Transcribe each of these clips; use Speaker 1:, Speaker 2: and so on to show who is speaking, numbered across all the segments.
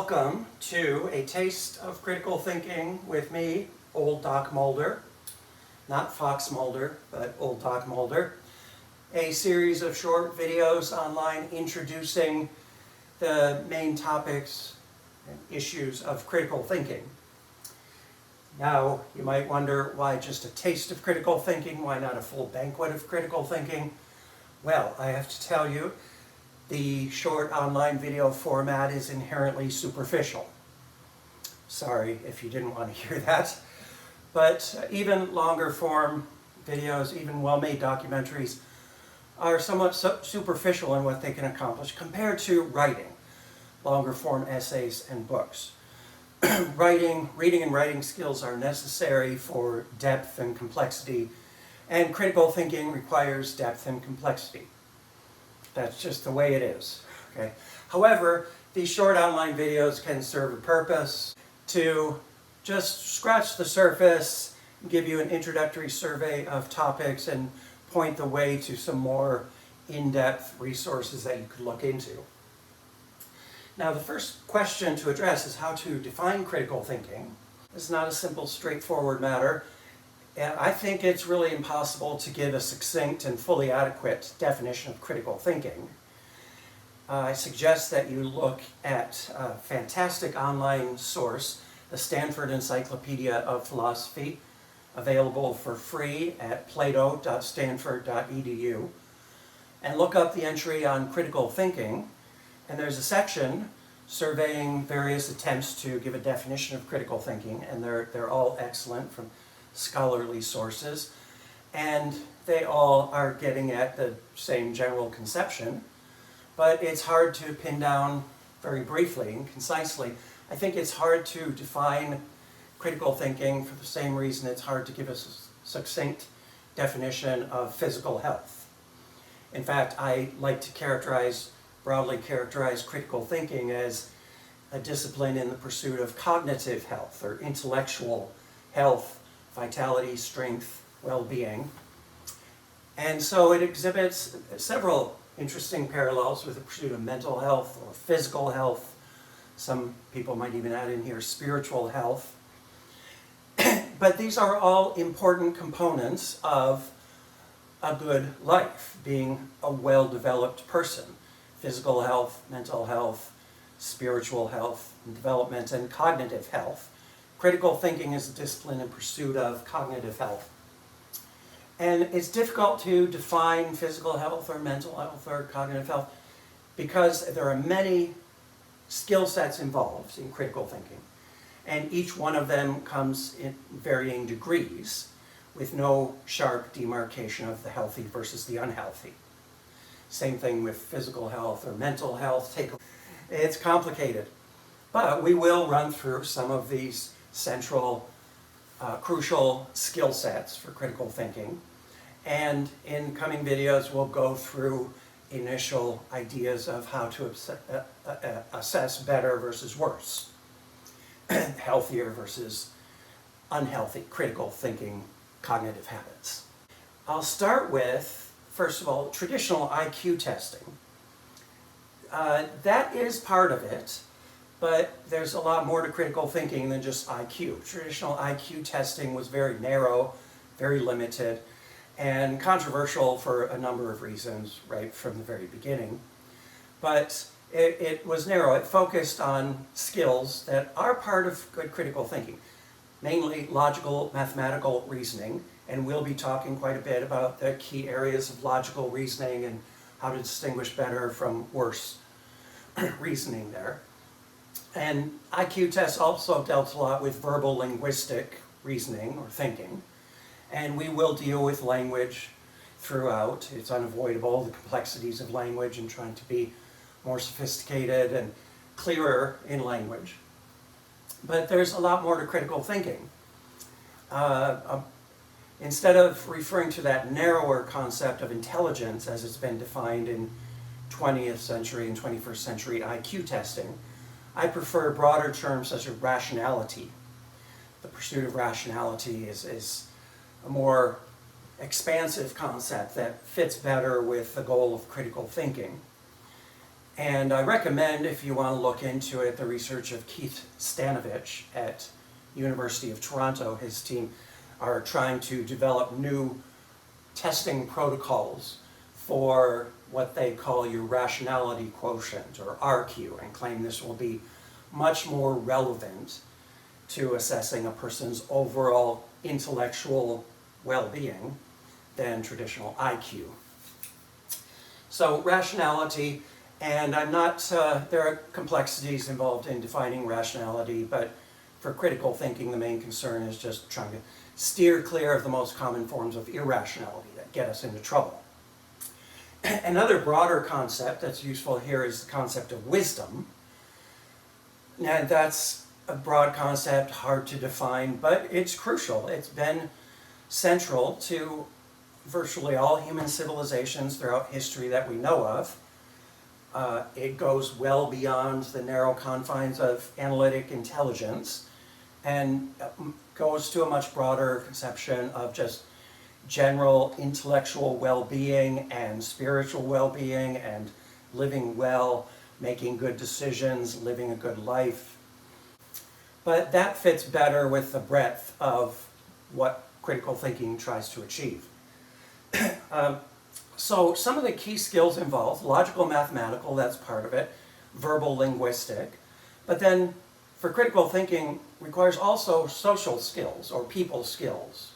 Speaker 1: Welcome to A Taste of Critical Thinking with me, Old Doc Mulder. Not Fox Mulder, but Old Doc Mulder. A series of short videos online introducing the main topics and issues of critical thinking. Now, you might wonder, why just a taste of critical thinking? Why not a full banquet of critical thinking? Well, I have to tell you, the short online video format is inherently superficial. Sorry if you didn't want to hear that. But even longer form videos, even well-made documentaries, are somewhat superficial in what they can accomplish compared to writing, longer form essays and books. Reading and writing skills are necessary for depth and complexity, and critical thinking requires depth and complexity. That's just the way it is. Okay. However, these short online videos can serve a purpose to just scratch the surface, give you an introductory survey of topics, and point the way to some more in-depth resources that you could look into. Now, the first question to address is how to define critical thinking. This is not a simple, straightforward matter. And I think it's really impossible to give a succinct and fully adequate definition of critical thinking. I suggest that you look at a fantastic online source, the Stanford Encyclopedia of Philosophy, available for free at Plato.stanford.edu, and look up the entry on critical thinking, and there's a section surveying various attempts to give a definition of critical thinking, and they're all excellent from scholarly sources, and they all are getting at the same general conception, but it's hard to pin down very briefly and concisely. I think it's hard to define critical thinking for the same reason it's hard to give a succinct definition of physical health. In fact, I like to broadly characterize critical thinking as a discipline in the pursuit of cognitive health or intellectual health, vitality, strength, well-being. And so it exhibits several interesting parallels with the pursuit of mental health or physical health. Some people might even add in here spiritual health. But these are all important components of a good life, being a well-developed person. Physical health, mental health, spiritual health, and development, and cognitive health. Critical thinking is a discipline in pursuit of cognitive health. And it's difficult to define physical health or mental health or cognitive health because there are many skill sets involved in critical thinking. And each one of them comes in varying degrees with no sharp demarcation of the healthy versus the unhealthy. Same thing with physical health or mental health. It's complicated. But we will run through some of these central, crucial skill sets for critical thinking. And in coming videos, we'll go through initial ideas of how to assess better versus worse, healthier versus unhealthy critical thinking cognitive habits. I'll start with, first of all, traditional IQ testing. That is part of it. But there's a lot more to critical thinking than just IQ. Traditional IQ testing was very narrow, very limited, and controversial for a number of reasons right from the very beginning. But it was narrow. It focused on skills that are part of good critical thinking, mainly logical, mathematical reasoning, and we'll be talking quite a bit about the key areas of logical reasoning and how to distinguish better from worse reasoning there. And IQ tests also dealt a lot with verbal linguistic reasoning or thinking. And we will deal with language throughout. It's unavoidable, the complexities of language and trying to be more sophisticated and clearer in language. But there's a lot more to critical thinking. Instead of referring to that narrower concept of intelligence as it's been defined in 20th century and 21st century IQ testing, I prefer broader terms such as rationality. The pursuit of rationality is a more expansive concept that fits better with the goal of critical thinking. And I recommend, if you want to look into it, the research of Keith Stanovich at University of Toronto. His team are trying to develop new testing protocols for what they call your rationality quotient, or RQ, and claim this will be much more relevant to assessing a person's overall intellectual well-being than traditional IQ. So rationality, and I'm not, there are complexities involved in defining rationality, but for critical thinking, the main concern is just trying to steer clear of the most common forms of irrationality that get us into trouble. Another broader concept that's useful here is the concept of wisdom. Now, that's a broad concept, hard to define, but it's crucial. It's been central to virtually all human civilizations throughout history that we know of. It goes well beyond the narrow confines of analytic intelligence and goes to a much broader conception of just general intellectual well-being and spiritual well-being and living well, making good decisions, living a good life. But that fits better with the breadth of what critical thinking tries to achieve. So some of the key skills involved: logical, mathematical, that's part of it, verbal, linguistic, but then for critical thinking requires also social skills or people skills.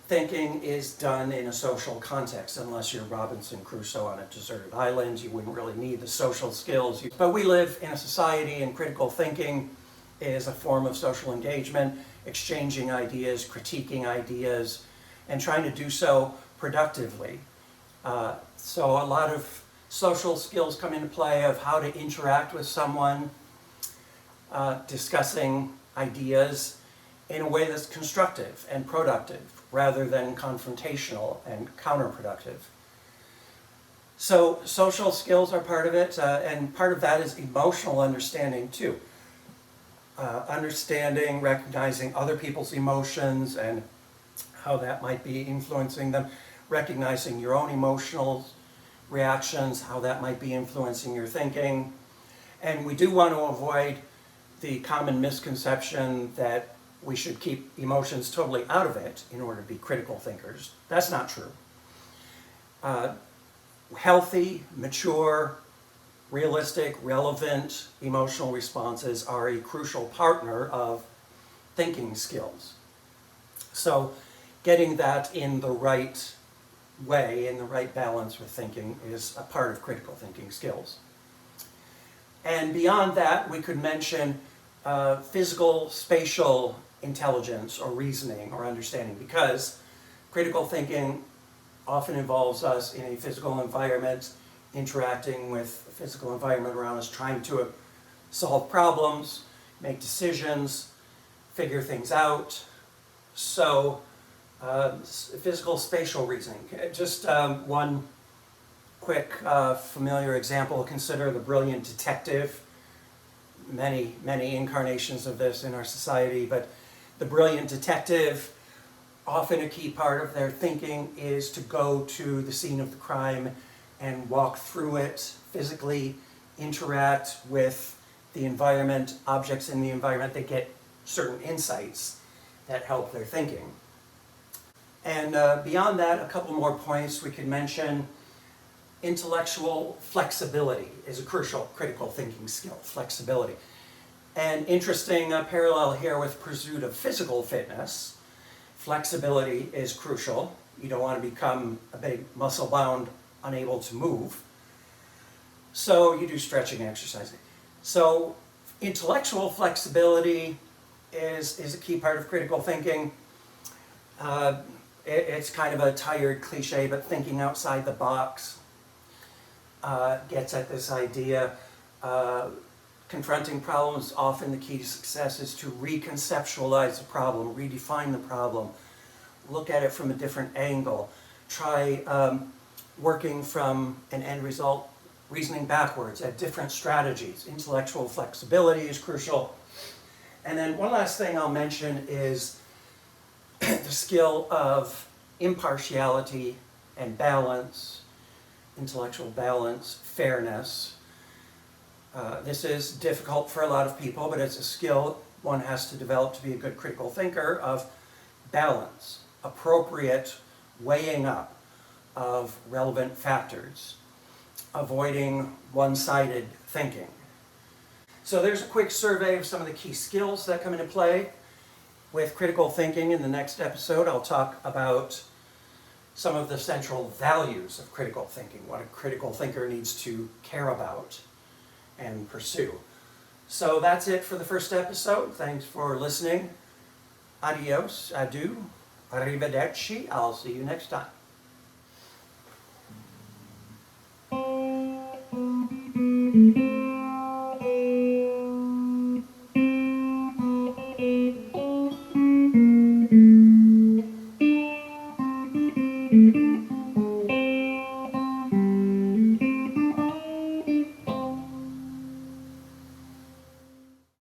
Speaker 1: Thinking is done in a social context. Unless you're Robinson Crusoe on a deserted island, you wouldn't really need the social skills. But we live in a society, and critical thinking is a form of social engagement, exchanging ideas, critiquing ideas, and trying to do so productively. So a lot of social skills come into play of how to interact with someone, discussing ideas in a way that's constructive and productive rather than confrontational and counterproductive. So social skills are part of it, and part of that is emotional understanding too. Understanding, recognizing other people's emotions and how that might be influencing them, recognizing your own emotional reactions, how that might be influencing your thinking. And we do want to avoid the common misconception that we should keep emotions totally out of it in order to be critical thinkers. That's not true. Healthy, mature, realistic, relevant emotional responses are a crucial partner of thinking skills. So getting that in the right way, in the right balance with thinking, is a part of critical thinking skills. And beyond that, we could mention physical, spatial intelligence or reasoning or understanding, because critical thinking often involves us in a physical environment, interacting with the physical environment around us, trying to solve problems, make decisions, figure things out. So physical spatial reasoning. Just one quick familiar example: consider the brilliant detective. Many incarnations of this in our society, but the brilliant detective, often a key part of their thinking is to go to the scene of the crime and walk through it, physically interact with the environment, objects in the environment. They get certain insights that help their thinking. And beyond that, a couple more points we could mention. Intellectual flexibility is a crucial critical thinking skill, flexibility. An interesting parallel here with pursuit of physical fitness. Flexibility is crucial. You don't want to become a big muscle-bound, unable to move. So you do stretching exercising. So intellectual flexibility is a key part of critical thinking. It's kind of a tired cliche, but thinking outside the box gets at this idea. Confronting problems, often the key to success is to reconceptualize the problem, redefine the problem, look at it from a different angle, try working from an end result, reasoning backwards at different strategies. Intellectual flexibility is crucial. And then one last thing I'll mention is the skill of impartiality and balance, intellectual balance, fairness. This is difficult for a lot of people, but it's a skill one has to develop to be a good critical thinker, of balance, appropriate weighing up of relevant factors, avoiding one-sided thinking. So there's a quick survey of some of the key skills that come into play with critical thinking. In the next episode, I'll talk about some of the central values of critical thinking, what a critical thinker needs to care about and pursue. So that's it for the first episode. Thanks for listening. Adios, adieu, arrivederci. I'll see you next time.